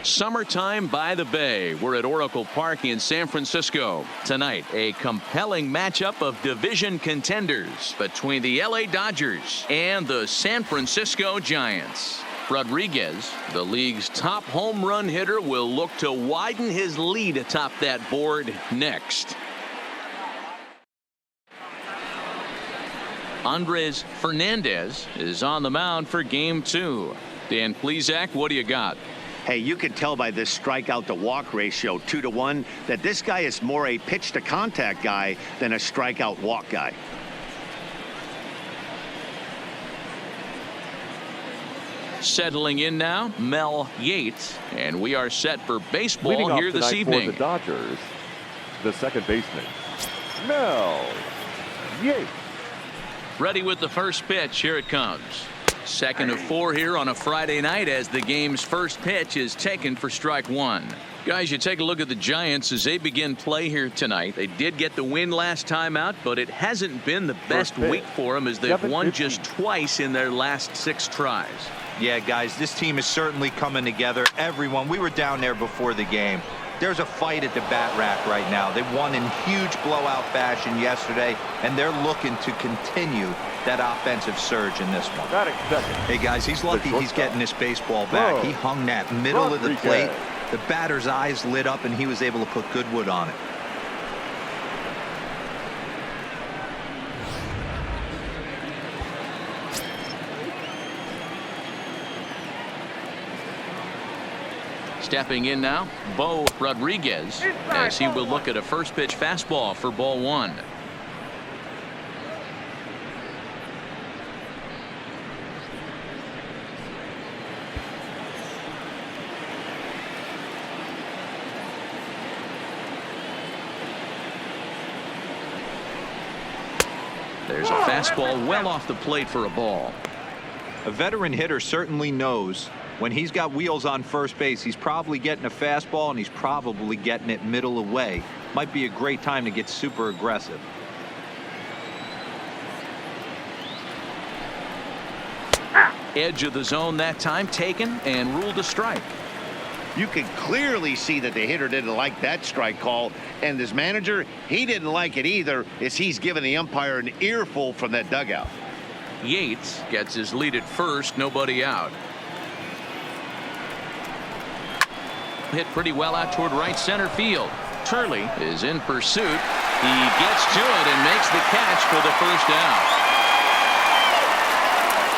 Summertime by the Bay. We're at Oracle Park in San Francisco. Tonight, a compelling matchup of division contenders between the LA Dodgers and the San Francisco Giants. Rodriguez, the league's top home run hitter, will look to widen his lead atop that board next. Andres Fernandez is on the mound for Game 2. Dan Plesac, what do you got? Hey, you can tell by this strikeout to walk ratio 2-to-1 that this guy is more a pitch to contact guy than a strikeout walk guy. Settling in now, Mel Yates, and we are set for baseball here this evening. For the Dodgers, the second baseman, Mel Yates. Ready with the first pitch. Here it comes. Second of 4 here on a Friday night as the game's first pitch is taken for strike 1. Guys, you take a look at the Giants as they begin play here tonight. They did get the win last time out, but it hasn't been the best week for them as they've won just twice in their last 6 tries. Yeah, guys, this team is certainly coming together. Everyone, we were down there before the game. There's a fight at the bat rack right now. They won in huge blowout fashion yesterday, and they're looking to continue that offensive surge in this one. Hey, guys, he's lucky he's getting this baseball back. He hung that middle of the plate. The batter's eyes lit up, and he was able to put good wood on it. Stepping in now, Bo Rodriguez, as he will look at a first pitch fastball for ball 1. There's a fastball well off the plate for a ball. A veteran hitter certainly knows when he's got wheels on first base, he's probably getting a fastball and he's probably getting it middle away. Might be a great time to get super aggressive. Edge of the zone that time taken and ruled a strike. You can clearly see that the hitter didn't like that strike call, and his manager, he didn't like it either, as he's giving the umpire an earful from that dugout. Yates gets his lead at first, nobody out. Hit pretty well out toward right center field. Turley is in pursuit. He gets to it and makes the catch for the first out.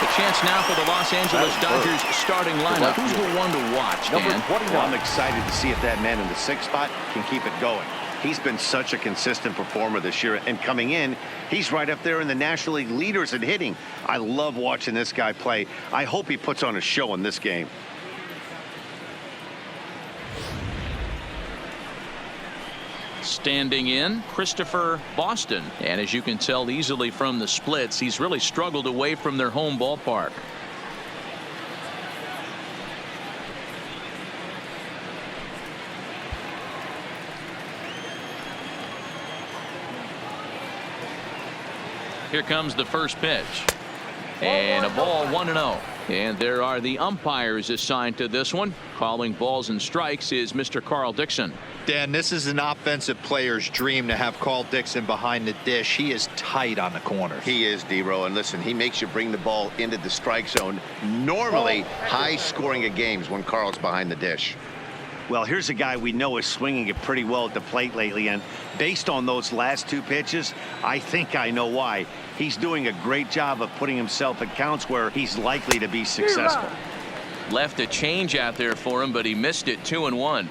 A chance now for the Los Angeles Dodgers starting lineup. Who's the one to watch, Dan? Well, I'm excited to see if that man in the 6th spot can keep it going. He's been such a consistent performer this year, and coming in, he's right up there in the National League leaders in hitting. I love watching this guy play. I hope he puts on a show in this game. Standing in, Christopher Boston. And as you can tell easily from the splits, he's really struggled away from their home ballpark. Here comes the first pitch. And a ball 1-0. And there are the umpires assigned to this one. Calling balls and strikes is Mr. Carl Dixon. Dan, this is an offensive player's dream to have Carl Dixon behind the dish. He is tight on the corners. He is, D-Row, and listen, he makes you bring the ball into the strike zone. Normally high scoring of games when Carl's behind the dish. Well, here's a guy we know is swinging it pretty well at the plate lately, and based on those last 2 pitches, I think I know why. He's doing a great job of putting himself at counts where he's likely to be successful. Left a change out there for him, but he missed it. 2-1.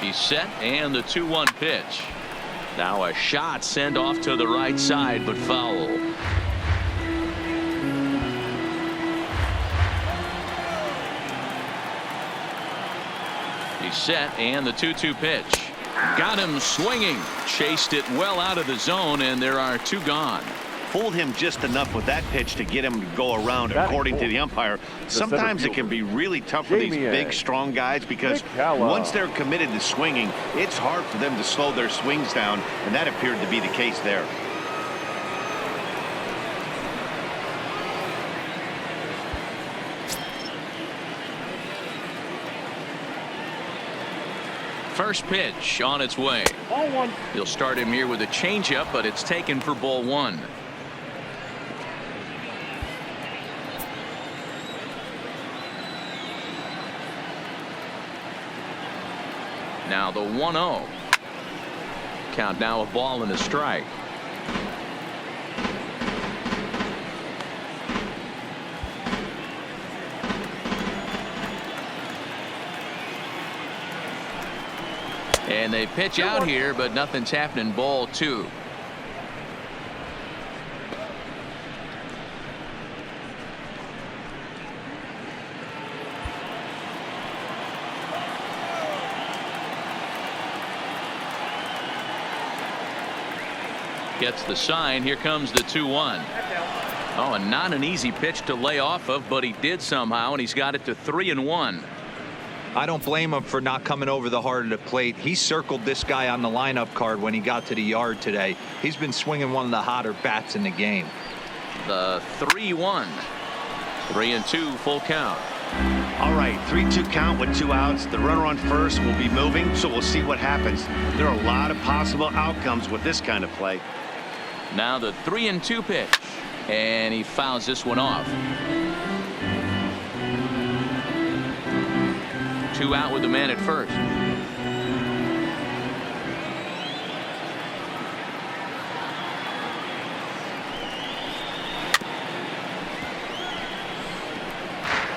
He's set, and the 2-1 pitch. Now a shot sent off to the right side, but foul. He's set, and the 2-2 pitch. Got him swinging. Chased it well out of the zone, and there are 2 gone. Fooled him just enough with that pitch to get him to go around, according to the umpire. Sometimes it can be really tough for these big, strong guys because once they're committed to swinging, it's hard for them to slow their swings down, and that appeared to be the case there. First pitch on its way. Ball one. He'll start him here with a changeup, but it's taken for ball one. Now the 1-0. Count now, a ball and a strike. And they pitch out here, but nothing's happening. Ball two. Gets the sign. Here comes the 2-1. Oh, and not an easy pitch to lay off of, but he did somehow, and he's got it to 3-1. I don't blame him for not coming over the heart of the plate. He circled this guy on the lineup card when he got to the yard today. He's been swinging one of the hotter bats in the game. The 3-1. 3-2, full count. All right, 3-2 count with 2 outs. The runner on first will be moving, so we'll see what happens. There are a lot of possible outcomes with this kind of play. Now the 3-2 pitch, and he fouls this one off. 2 out with the man at first.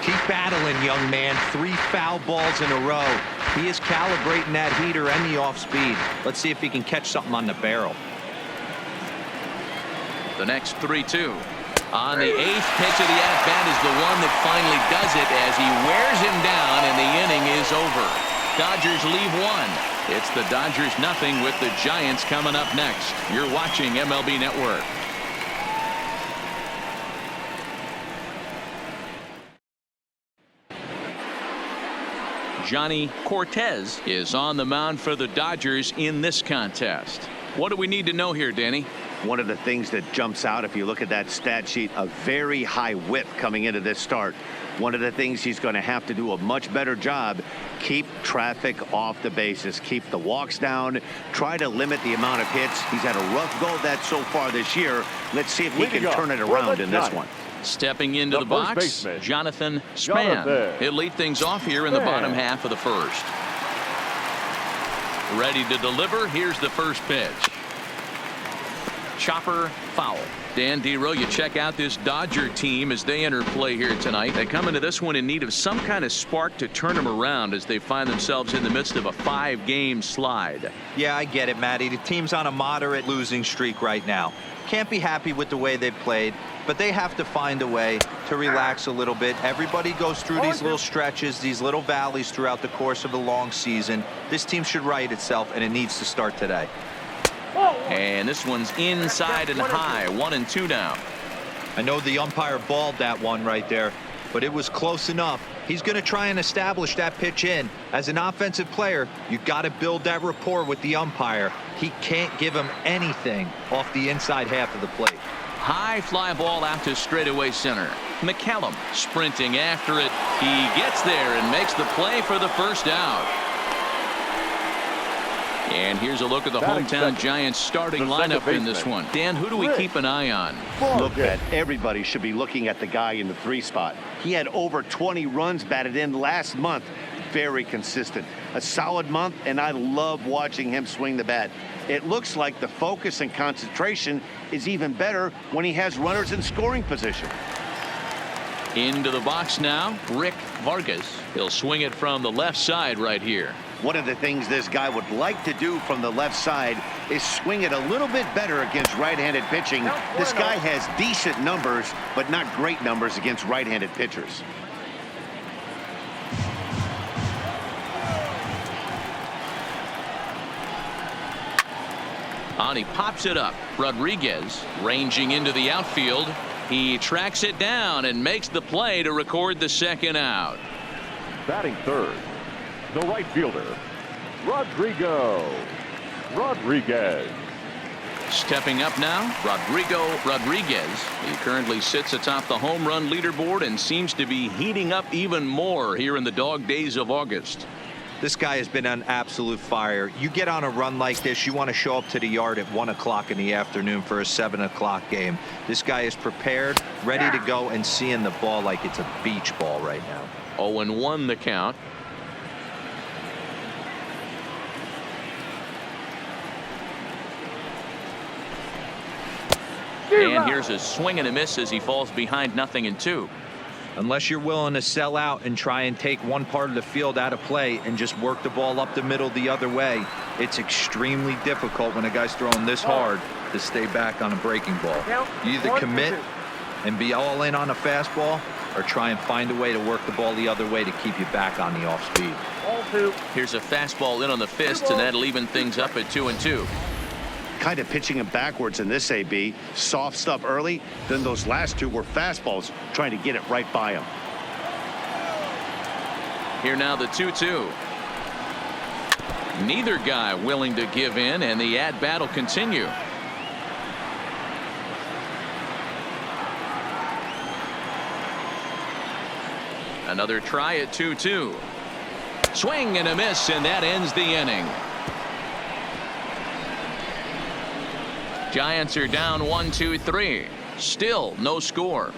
Keep battling, young man. 3 foul balls in a row. He is calibrating that heater and the off speed. Let's see if he can catch something on the barrel. The next 3-2. On the 8th pitch of the at-bat is the one that finally does it as he wears him down, and the inning is over. Dodgers leave 1. It's the Dodgers nothing with the Giants coming up next. You're watching MLB Network. Johnny Cortez is on the mound for the Dodgers in this contest. What do we need to know here, Danny? One of the things that jumps out, if you look at that stat sheet, a very high whip coming into this start. One of the things he's going to have to do a much better job, keep traffic off the bases, keep the walks down, try to limit the amount of hits. He's had a rough go at that so far this year. Let's see if he can turn it around in this one. Stepping into the box, baseman, Jonathan Span. He'll lead things off here in the bottom half of the first. Ready to deliver. Here's the first pitch. Chopper foul. Dan Dero, you check out this Dodger team as they enter play here tonight. They come into this one in need of some kind of spark to turn them around as they find themselves in the midst of a 5-game slide. Yeah, I get it, Matty. The team's on a moderate losing streak right now. Can't be happy with the way they played, but they have to find a way to relax a little bit. Everybody goes through these little stretches, these little valleys throughout the course of a long season. This team should right itself, and it needs to start today. And this one's inside and high. 1-2 now. I know the umpire balled that one right there, but it was close enough. He's going to try and establish that pitch in. As an offensive player, you got to build that rapport with the umpire. He can't give him anything off the inside half of the plate. High fly ball out to straightaway center. McCallum sprinting after it. He gets there and makes the play for the first out. And here's a look at the hometown Giants starting lineup in this one. Dan, who do we keep an eye on? Look, at everybody should be looking at the guy in the 3 spot. He had over 20 runs batted in last month. Very consistent. A solid month, and I love watching him swing the bat. It looks like the focus and concentration is even better when he has runners in scoring position. Into the box now, Rick Vargas. He'll swing it from the left side right here. One of the things this guy would like to do from the left side is swing it a little bit better against right-handed pitching. This guy has decent numbers, but not great numbers against right-handed pitchers. On he pops it up. Rodriguez ranging into the outfield. He tracks it down and makes the play to record the second out. Batting third, the right fielder, Rodriguez. Stepping up now, Rodriguez. He currently sits atop the home run leaderboard and seems to be heating up even more here in the dog days of August. This guy has been on absolute fire. You get on a run like this, you want to show up to the yard at 1 o'clock in the afternoon for a 7 o'clock game. This guy is prepared, ready to go, and seeing the ball like it's a beach ball right now. 0-1 the count. And here's a swing and a miss as he falls behind 0-2. Unless you're willing to sell out and try and take one part of the field out of play and just work the ball up the middle the other way, it's extremely difficult when a guy's throwing this hard to stay back on a breaking ball. You either commit and be all in on a fastball or try and find a way to work the ball the other way to keep you back on the off speed. Here's a fastball in on the fist, and that'll even things up at 2-2. Kind of pitching him backwards in this AB. Soft stuff early, then those last two were fastballs trying to get it right by him. Here now the 2-2. Neither guy willing to give in, and the at-bat will continue. Another try at 2-2. Swing and a miss, and that ends the inning. Giants are down 1-2-3. Still no score.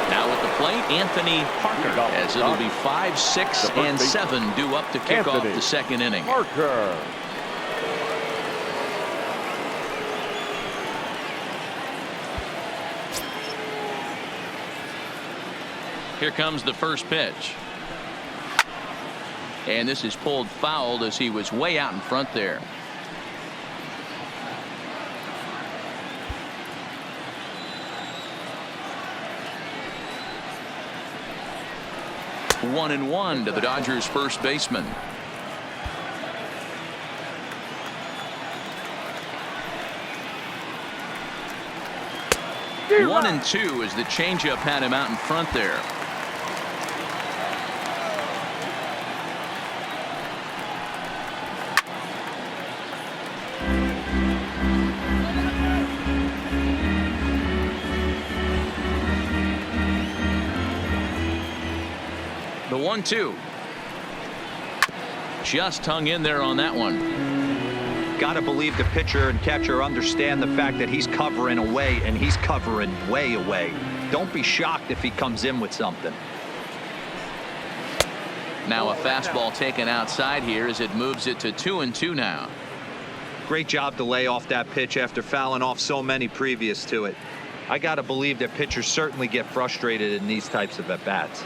Now at the plate, Anthony Parker, as it'll be 5, 6, and 7 due up to kick off the second inning. Parker. Here comes the first pitch. And this is pulled foul as he was way out in front there. One and one to the Dodgers first baseman. One and two as the changeup had him out in front there. The 1-2. Just hung in there on that one. Got to believe the pitcher and catcher understand the fact that he's covering away, and he's covering way away. Don't be shocked if he comes in with something. Now a fastball taken outside here as it moves it to 2-2 now. Great job to lay off that pitch after fouling off so many previous to it. I got to believe that pitchers certainly get frustrated in these types of at-bats.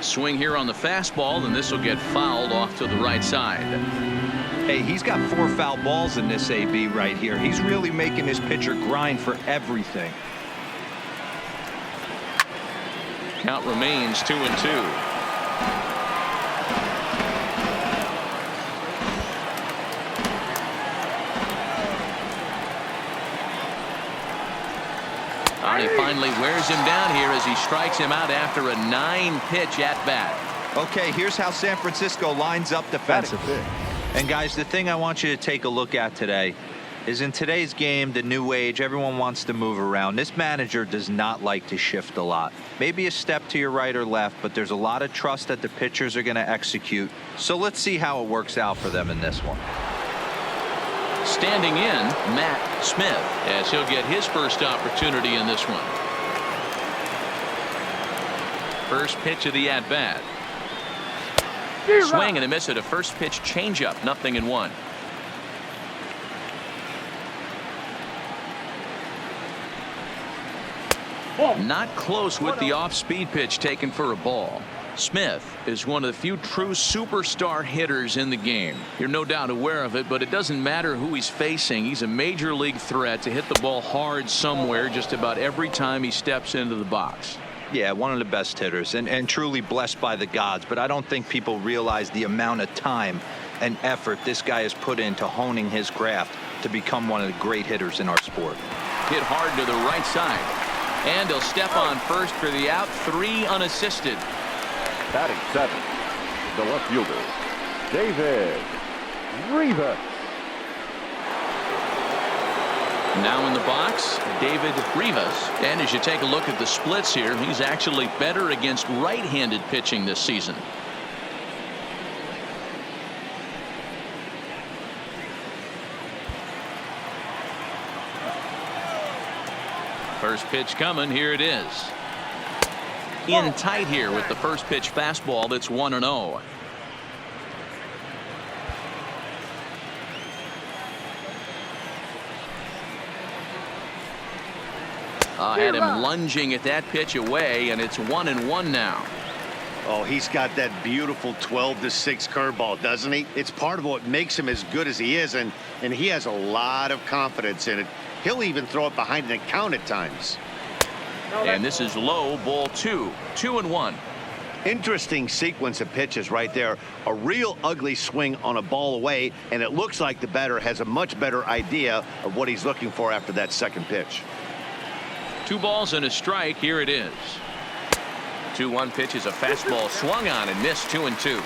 Swing here on the fastball, and this will get fouled off to the right side. Hey, he's got 4 foul balls in this AB right here. He's really making his pitcher grind for everything. Count remains 2-2. He finally wears him down here as he strikes him out after a 9-pitch at-bat. Okay, here's how San Francisco lines up defensively. And guys, the thing I want you to take a look at today is in today's game, the new age, everyone wants to move around. This manager does not like to shift a lot. Maybe a step to your right or left, but there's a lot of trust that the pitchers are going to execute. So let's see how it works out for them in this one. Standing in, Matt Smith, as he'll get his first opportunity in this one. First pitch of the at-bat. Swing and a miss at a first pitch changeup, 0-1. Not close with the off-speed pitch taken for a ball. Smith is one of the few true superstar hitters in the game. You're no doubt aware of it, but it doesn't matter who he's facing. He's a major league threat to hit the ball hard somewhere just about every time he steps into the box. Yeah, one of the best hitters and truly blessed by the gods, but I don't think people realize the amount of time and effort this guy has put into honing his craft to become one of the great hitters in our sport. Hit hard to the right side, and he'll step on first for the out, 3 unassisted. Batting 7, the left fielder, David Rivas. Now in the box, David Rivas. And as you take a look at the splits here, he's actually better against right-handed pitching this season. First pitch coming. Here it is. In tight here with the first pitch fastball that's 1-0. Had him lunging at that pitch away, and it's 1-1 now. Oh, he's got that beautiful 12-6 curveball, doesn't he? It's part of what makes him as good as he is, and he has a lot of confidence in it. He'll even throw it behind an count at times. And this is low, ball 2, 2-1. Interesting sequence of pitches right there. A real ugly swing on a ball away, and it looks like the batter has a much better idea of what he's looking for after that second pitch. 2 balls and a strike. Here it is. 2-1 pitch is a fastball swung on and missed. 2-2.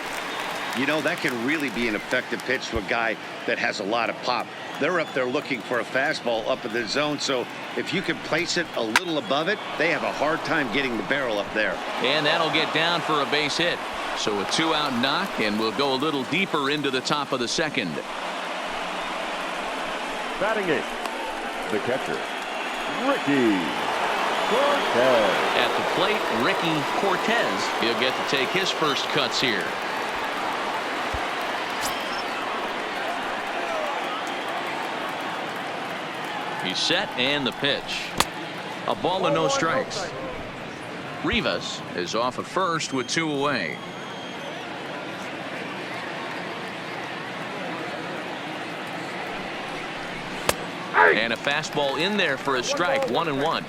You know, that can really be an effective pitch to a guy that has a lot of pop. They're up there looking for a fastball up in the zone, so if you can place it a little above it, they have a hard time getting the barrel up there. And that'll get down for a base hit. So a 2-out knock, and we'll go a little deeper into the top of the second. Batting 8, the catcher, Ricky Cortez. At the plate, Ricky Cortez. He'll get to take his first cuts here. He's set, and the pitch. A ball and no strikes. Rivas is off at first with 2 away. And a fastball in there for a strike. 1-1.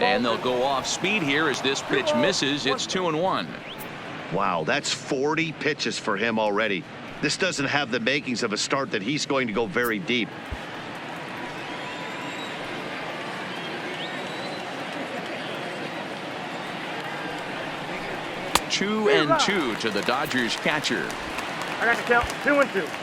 And they'll go off speed here as this pitch misses. It's 2-1. Wow, that's 40 pitches for him already. This doesn't have the makings of a start that he's going to go very deep. 2-2 to the Dodgers catcher. I got to count 2-2.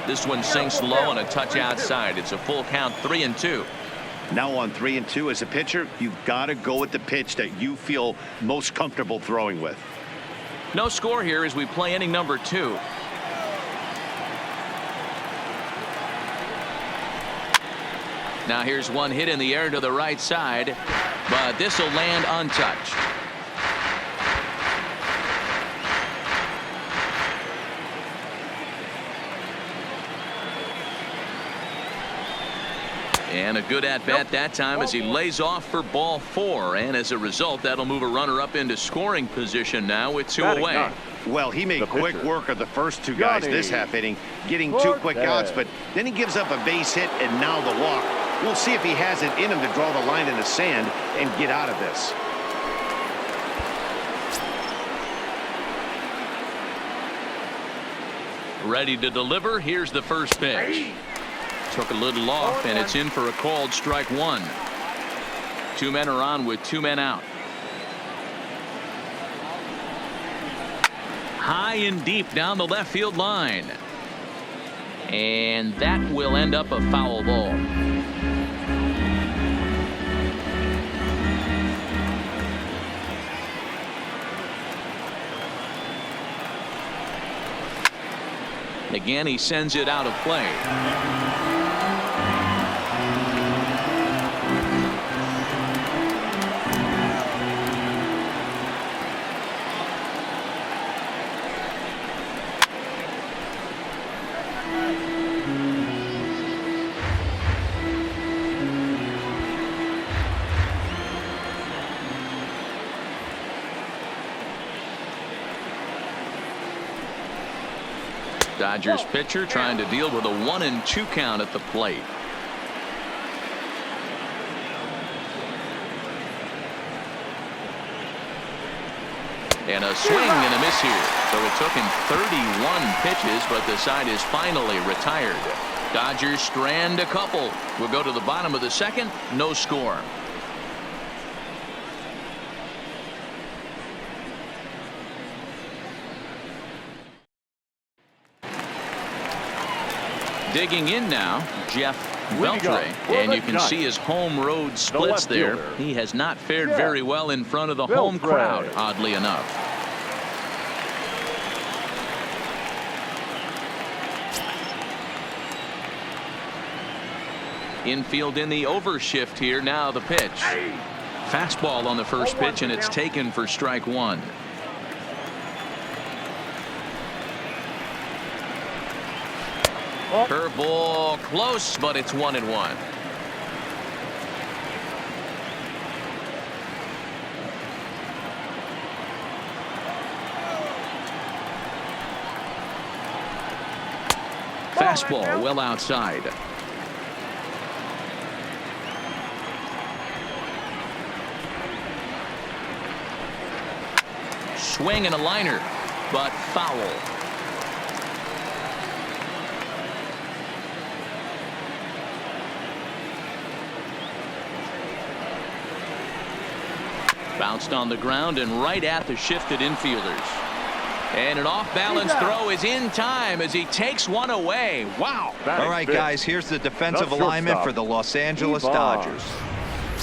This one sinks low and a touch outside. It's a full count. 3-2. Now on 3-2 as a pitcher, you've got to go with the pitch that you feel most comfortable throwing with. No score here as we play inning number 2. Now here's one hit in the air to the right side, but this will land untouched. And a good at-bat that time as he lays off for ball 4. And as a result, that'll move a runner up into scoring position now with 2 away. Well, he made quick work of the first 2 guys this half inning, getting 2 quick outs, but then he gives up a base hit and now the walk. We'll see if he has it in him to draw the line in the sand and get out of this. Ready to deliver. Here's the first pitch. Took a little off, and it's in for a called strike 1. 2 men are on with 2 men out. High and deep down the left field line. And that will end up a foul ball. Again, he sends it out of play. Dodgers pitcher trying to deal with a 1-2 count at the plate. And a swing and a miss here. So it took him 31 pitches, but the side is finally retired. Dodgers strand a couple. We'll go to the bottom of the second. No score. Digging in now, Jeff Beltre, and you can see his home road splits there. He has not fared very well in front of the home crowd, oddly enough. Infield in the overshift here. Now the pitch. Fastball on the first pitch, and it's taken for strike one. Curveball close, but it's 1-1. Fastball well outside. Swing and a liner, but foul. Bounced on the ground and right at the shifted infielders. And an off-balance throw is in time as he takes one away. Wow. All right, guys, here's the defensive alignment for the Los Angeles Dodgers.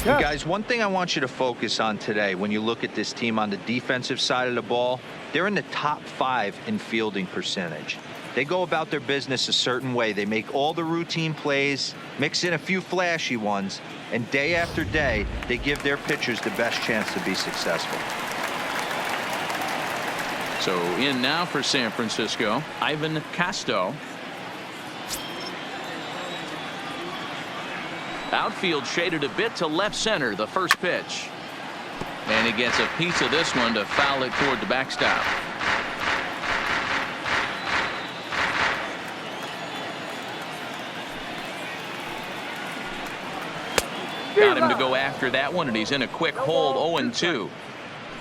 And guys, one thing I want you to focus on today when you look at this team on the defensive side of the ball, they're in the top 5 in fielding percentage. They go about their business a certain way. They make all the routine plays, mix in a few flashy ones, and day after day, they give their pitchers the best chance to be successful. So in now for San Francisco, Ivan Casto. Outfield shaded a bit to left center, the first pitch. And he gets a piece of this one to foul it toward the backstop. Got him to go after that one, and he's in a quick hold. 0-2.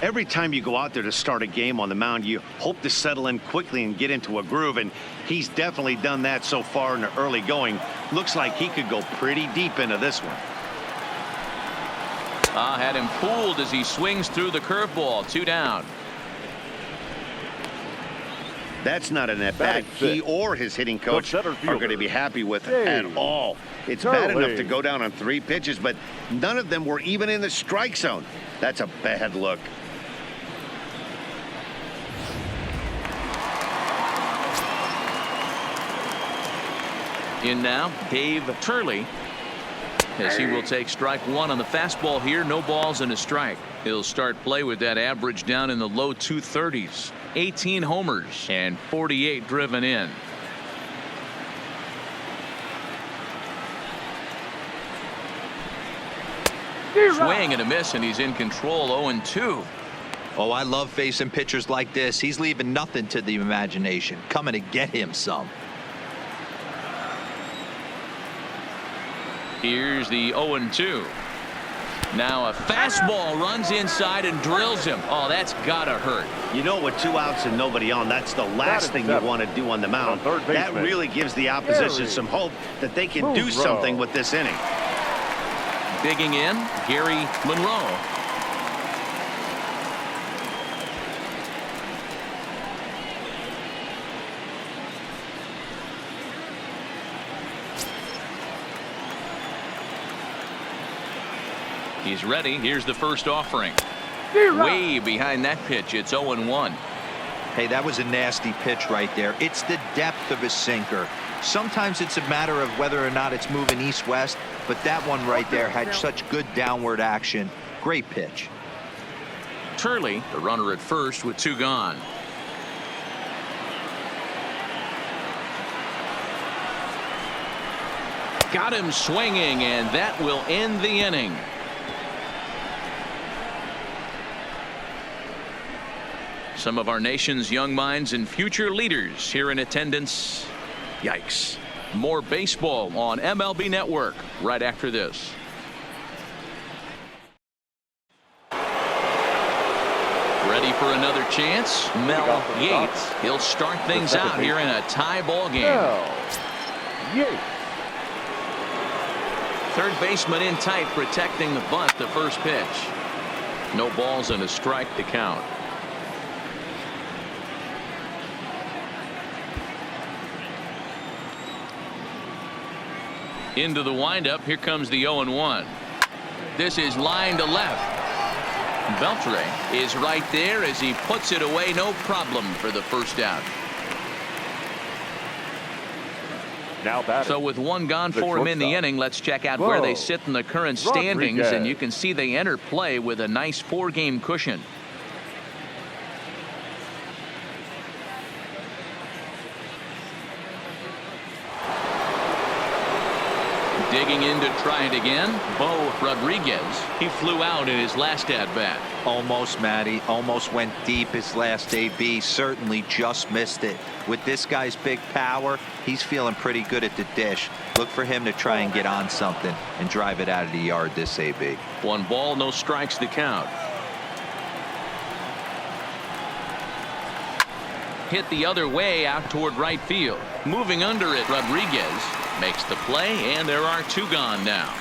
Every time you go out there to start a game on the mound, you hope to settle in quickly and get into a groove, and he's definitely done that so far in the early going. Looks like he could go pretty deep into this one. Had him fooled as he swings through the curveball. 2 down. That's not an at-bat he or his hitting coach are going to be happy with at all. It's bad enough to go down on 3 pitches, but none of them were even in the strike zone. That's a bad look. In now, Dave Turley, as he will take strike 1 on the fastball here. No balls and a strike. He'll start play with that average down in the low 230s. 18 homers and 48 driven in. Swing and a miss, and he's in control. 0-2. Oh, I love facing pitchers like this. He's leaving nothing to the imagination. Coming to get him some. Here's the 0-2. Now a fastball runs inside and drills him. Oh, that's gotta hurt. You know, with 2 outs and nobody on, that's the last thing you want to do on the mound. That really gives the opposition some hope that they can do something with this inning. Digging in, Gary Monroe. He's ready. Here's the first offering. Way behind that pitch. It's 0-1. Hey, that was a nasty pitch right there. It's the depth of his sinker. Sometimes it's a matter of whether or not it's moving east-west, but that one right there had such good downward action. Great pitch. Turley, the runner at first with 2 gone. Got him swinging, and that will end the inning. Some of our nation's young minds and future leaders here in attendance. Yikes. More baseball on MLB Network right after this. Ready for another chance? Mel Yates. He'll start things out here in a tie ball game. Mel Yates. Third baseman in tight, protecting the bunt the first pitch. No balls and a strike to count. Into the windup. Here comes the 0-1. This is line to left. Beltre is right there as he puts it away. No problem for the first out. Now batting. So with one gone for him in the inning, let's check out where they sit in the current standings. And you can see they enter play with a nice 4-game cushion. Digging in to try it again, Bo Rodriguez. He flew out in his last at-bat. Almost, Matty. Almost went deep his last AB. Certainly just missed it. With this guy's big power, he's feeling pretty good at the dish. Look for him to try and get on something and drive it out of the yard this AB. 1 ball, no strikes to count. Hit the other way out toward right field. Moving under it, Rodriguez makes the play, and there are 2 gone now.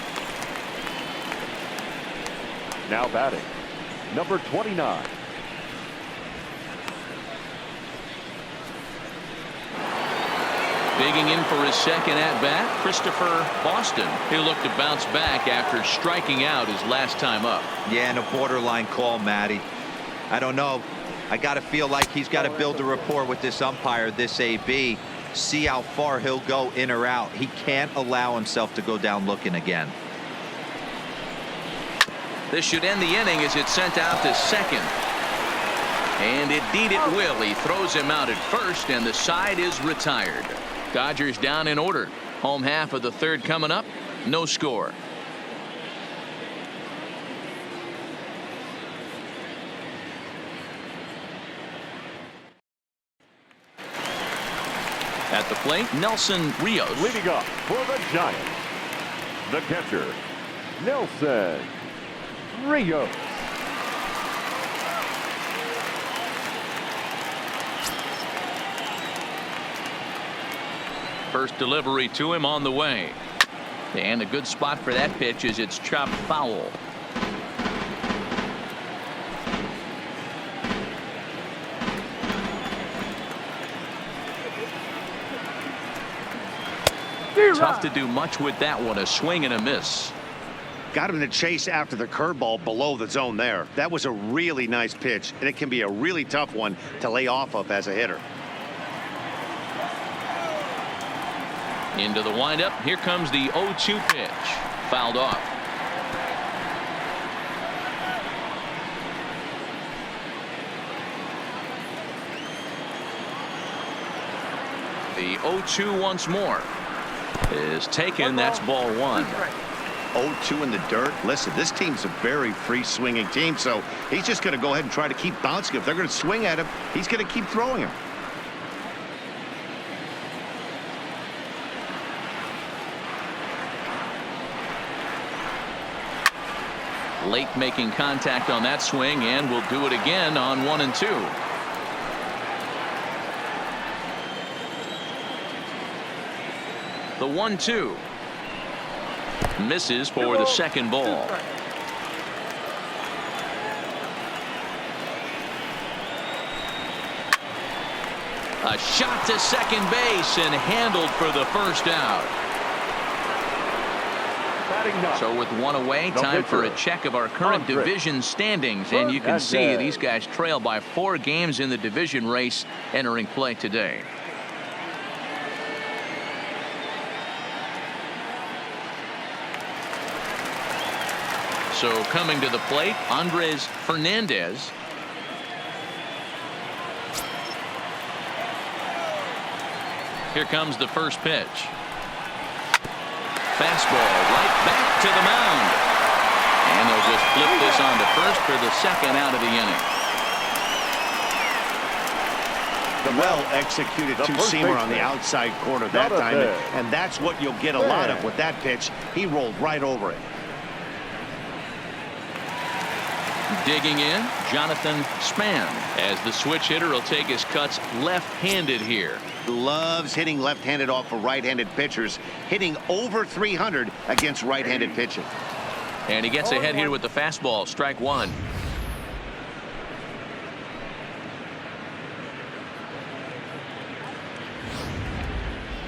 Now batting, number 29. Digging in for his second at-bat, Christopher Boston. He'll look to bounce back after striking out his last time up. Yeah, and a borderline call, Matty. I don't know. I got to feel like he's got to build a rapport with this umpire, this AB. See how far he'll go in or out. He can't allow himself to go down looking again. This should end the inning as it's sent out to second. And indeed it will. He throws him out at first, and the side is retired. Dodgers down in order. Home half of the third coming up. No score. At the plate, Nelson Rios. Leading up for the Giants, the catcher, Nelson Rios. First delivery to him on the way. And a good spot for that pitch as it's chopped foul. Tough to do much with that one. A swing and a miss. Got him to chase after the curveball below the zone there. That was a really nice pitch, and it can be a really tough one to lay off of as a hitter. Into the windup. Here comes the 0-2 pitch. Fouled off. The 0-2 once more is taken. That's ball 1. 0-2 in the dirt. Listen, this team's a very free swinging team, so he's just going to go ahead and try to keep bouncing. If they're going to swing at him, he's going to keep throwing him. Late making contact on that swing, and will do it again on 1 and 2. The 1-2 misses for the second ball. A shot to second base and handled for the first out. So with 1 away, time for a check of our current division standings, and you can see these guys trail by 4 games in the division race entering play today. So coming to the plate, Andres Fernandez. Here comes the first pitch. Fastball right back to the mound. And they'll just flip this on to first for the second out of the inning. The well-executed two-seamer on the outside corner that time, and that's what you'll get a lot of with that pitch. He rolled right over it. Digging in, Jonathan Span, as the switch hitter will take his cuts left-handed here. Loves hitting left-handed off of right-handed pitchers, hitting over 300 against right-handed pitching. And he gets ahead here with the fastball, strike one.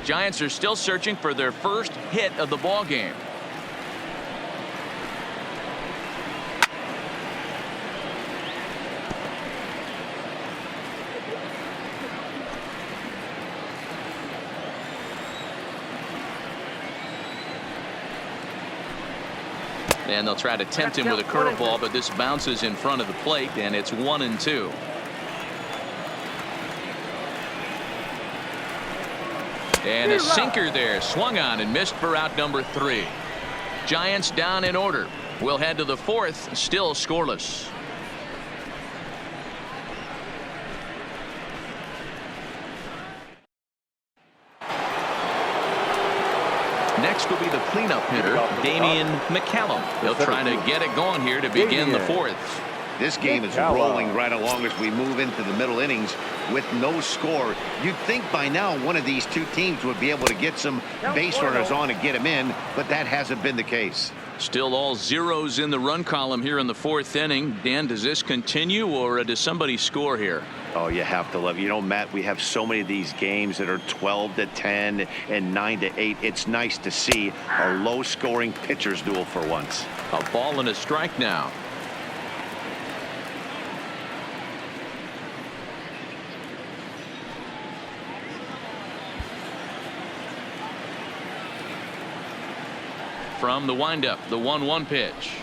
Giants are still searching for their first hit of the ball game. And they'll try to tempt him with a curveball, but this bounces in front of the plate, and it's 1-2. And a sinker there, swung on and missed for out number 3. Giants down in order. We'll head to the 4th, still scoreless. Next will be the cleanup hitter, Damian McCallum. He'll try to get it going here to begin the 4th. This game is rolling right along as we move into the middle innings with no score. You'd think by now one of these two teams would be able to get some base runners on and get them in, but that hasn't been the case. Still all zeros in the run column here in the 4th inning. Dan, does this continue, or does somebody score here? Oh, you have to love it. You know, Matt, we have so many of these games that are 12-10 and 9-8. It's nice to see a low-scoring pitcher's duel for once. A ball and a strike now. From the windup, the 1-1 pitch.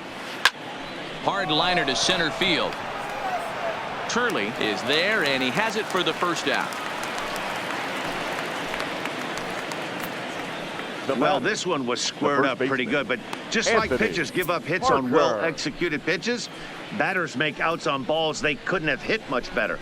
Hard liner to center field. Turley is there, and he has it for the first out. Well, this one was squared up pretty good, but just like pitchers give up hits on well-executed pitches, batters make outs on balls they couldn't have hit much better.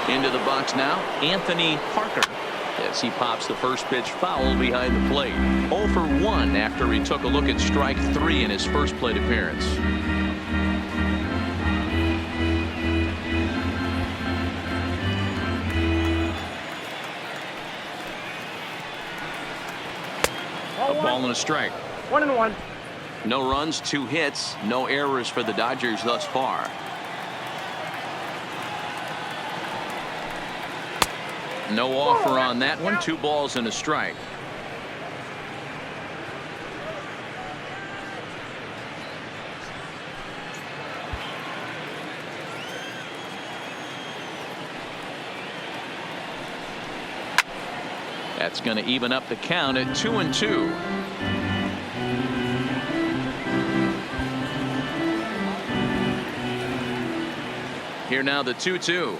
Into the box now, Anthony Parker, as he pops the first pitch foul behind the plate. 0 for 1 after he took a look at strike 3 in his first plate appearance. A ball and a strike. 1-1. No runs, 2 hits, no errors for the Dodgers thus far. No offer on that one. 2 balls and a strike. That's going to even up the count at 2-2. Here now the 2-2.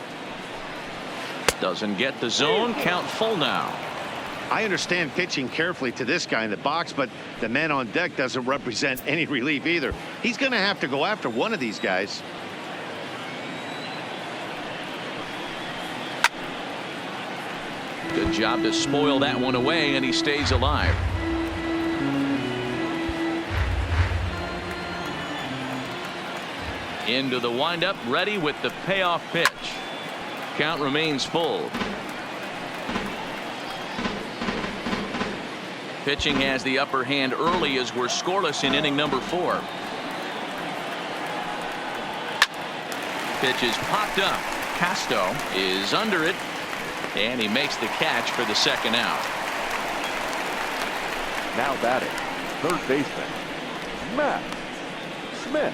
Doesn't get the zone. Count full now. I understand pitching carefully to this guy in the box, but the man on deck doesn't represent any relief either. He's going to have to go after one of these guys. Good job to spoil that one away, and he stays alive. Into the windup, ready with the payoff pitch. Count remains full. Pitching has the upper hand early as we're scoreless in inning number 4. Pitch is popped up. Casto is under it, and he makes the catch for the second out. Now batting, third baseman, Matt Smith.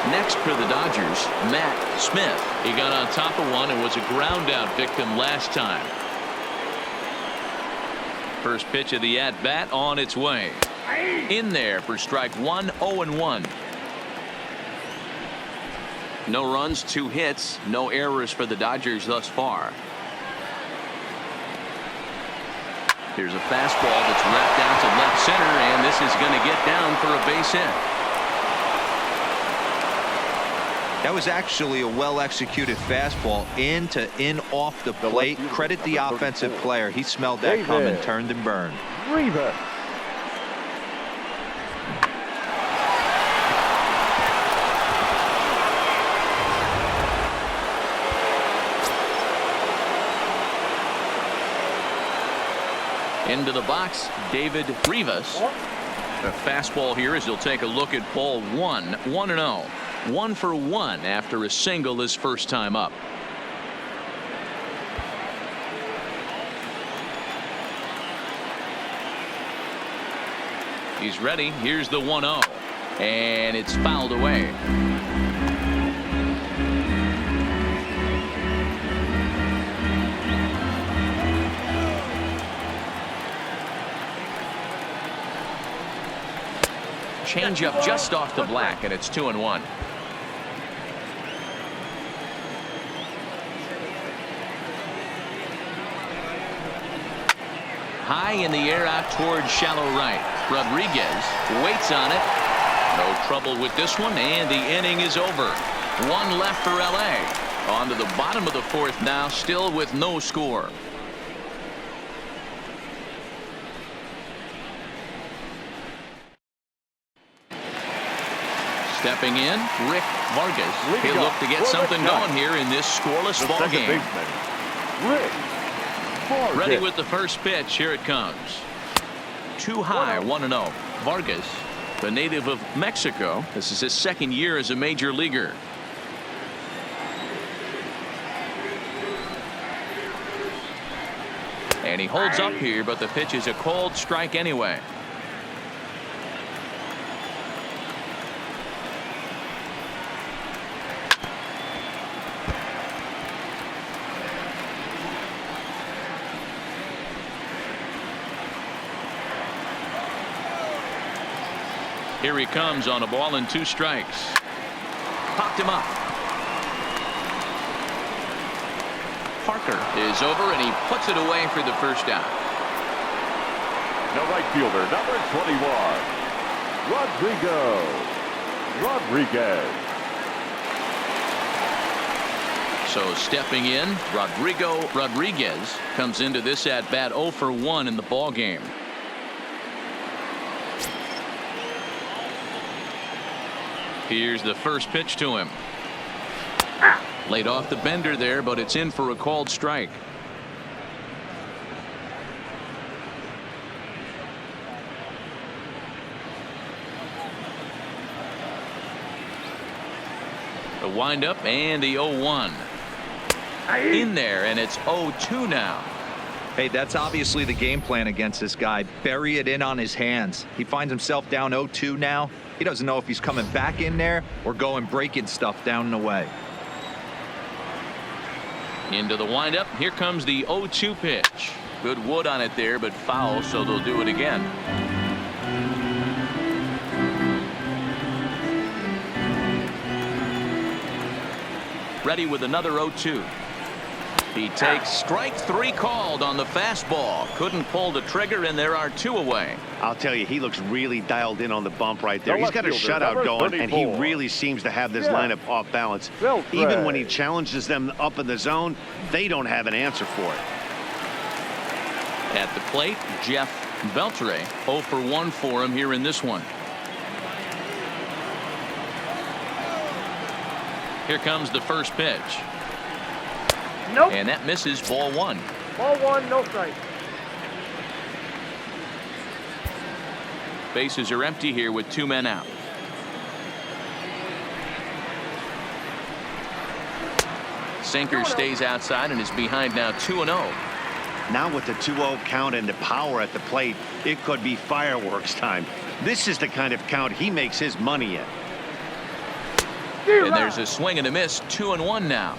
Next for the Dodgers, Matt Smith. He got on top of one and was a ground out victim last time. First pitch of the at bat on its way. In there for strike 1. 0-1. No runs, 2 hits, no errors for the Dodgers thus far. Here's a fastball that's wrapped out to left center, and this is going to get down for a base hit. That was actually a well-executed fastball in off the plate. Credit the offensive player. He smelled that coming, turned and burned. Rivas. Into the box, David Rivas. The fastball here as he'll take a look at ball 1. 1-0. 1 for 1 after a single his first time up. He's ready. Here's the 1-0. And it's fouled away. Changeup just off the black, and it's 2-1. High in the air out towards shallow right. Rodriguez waits on it. No trouble with this one, and the inning is over. One left for LA. On to the bottom of the fourth now, still with no score. Stepping in, Rick Vargas. He'll look to get something going here in this scoreless ball game. Rick Vargas. Ready with the first pitch. Here it comes. Too high, 1-0. Vargas, the native of Mexico. This is his second year as a major leaguer. And he holds up here, but the pitch is a cold strike anyway. Here he comes on a ball and 2 strikes. Popped him up. Parker is over, and he puts it away for the first out. The right fielder, number 21, Rodriguez. So stepping in, Rodriguez comes into this at bat 0 for 1 in the ball game. Here's the first pitch to him. Laid off the bender there, but it's in for a called strike. The windup and the 0-1. In there, and it's 0-2 now. Hey, that's obviously the game plan against this guy. Bury it in on his hands. He finds himself down 0-2 now. He doesn't know if he's coming back in there or going breaking stuff down and away. Into the windup. Here comes the 0-2 pitch. Good wood on it there, but foul, so they'll do it again. Ready with another 0-2. He takes strike 3 called on the fastball. Couldn't pull the trigger, and there are 2 away. I'll tell you, he looks really dialed in on the bump right there. He's got a shutout going, and he really seems to have this lineup off balance. Even when he challenges them up in the zone, they don't have an answer for it. At the plate, Jeff Beltre, 0 for 1 for him here in this one. Here comes the first pitch. Nope. And that misses, ball 1. Ball 1, no strike. Bases are empty here with 2 men out. Sinker stays outside and is behind now 2-0. Now with the 2-0 count and the power at the plate, it could be fireworks time. This is the kind of count he makes his money in. And there's a swing and a miss. 2-1 now.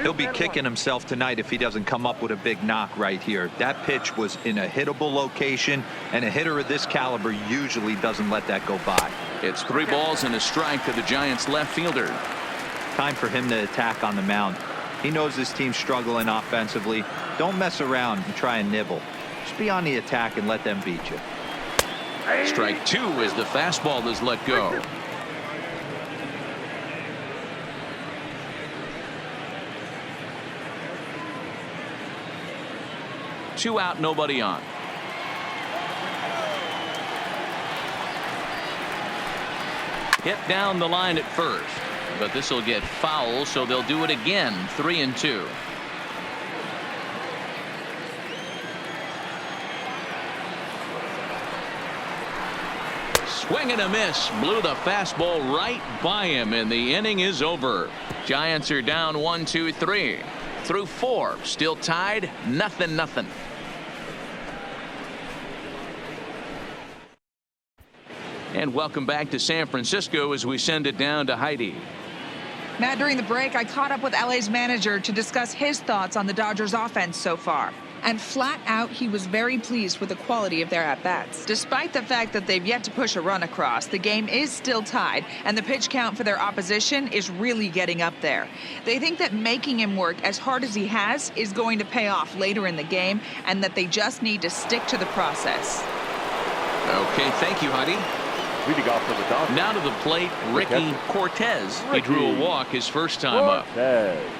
He'll be kicking himself tonight if he doesn't come up with a big knock right here. That pitch was in a hittable location, and a hitter of this caliber usually doesn't let that go by. It's 3 balls and a strike to the Giants left fielder. Time for him to attack on the mound. He knows this team's struggling offensively. Don't mess around and try and nibble. Just be on the attack and let them beat you. Strike 2 as the fastball is let go. 2 out, nobody on. Hit down the line at first, but this will get foul, so they'll do it again. 3-2. Swing and a miss. Blew the fastball right by him, and the inning is over. Giants are down 1-2-3 through 4. Still tied, 0-0. And welcome back to San Francisco as we send it down to Heidi. Matt, during the break, I caught up with LA's manager to discuss his thoughts on the Dodgers offense so far. And flat out, he was very pleased with the quality of their at-bats. Despite the fact that they've yet to push a run across, the game is still tied, and the pitch count for their opposition is really getting up there. They think that making him work as hard as he has is going to pay off later in the game, and that they just need to stick to the process. Okay, thank you, Heidi. Leading off for the Dodgers. Now to the plate, Ricky Cortez. He drew a walk his first time up. Cortez.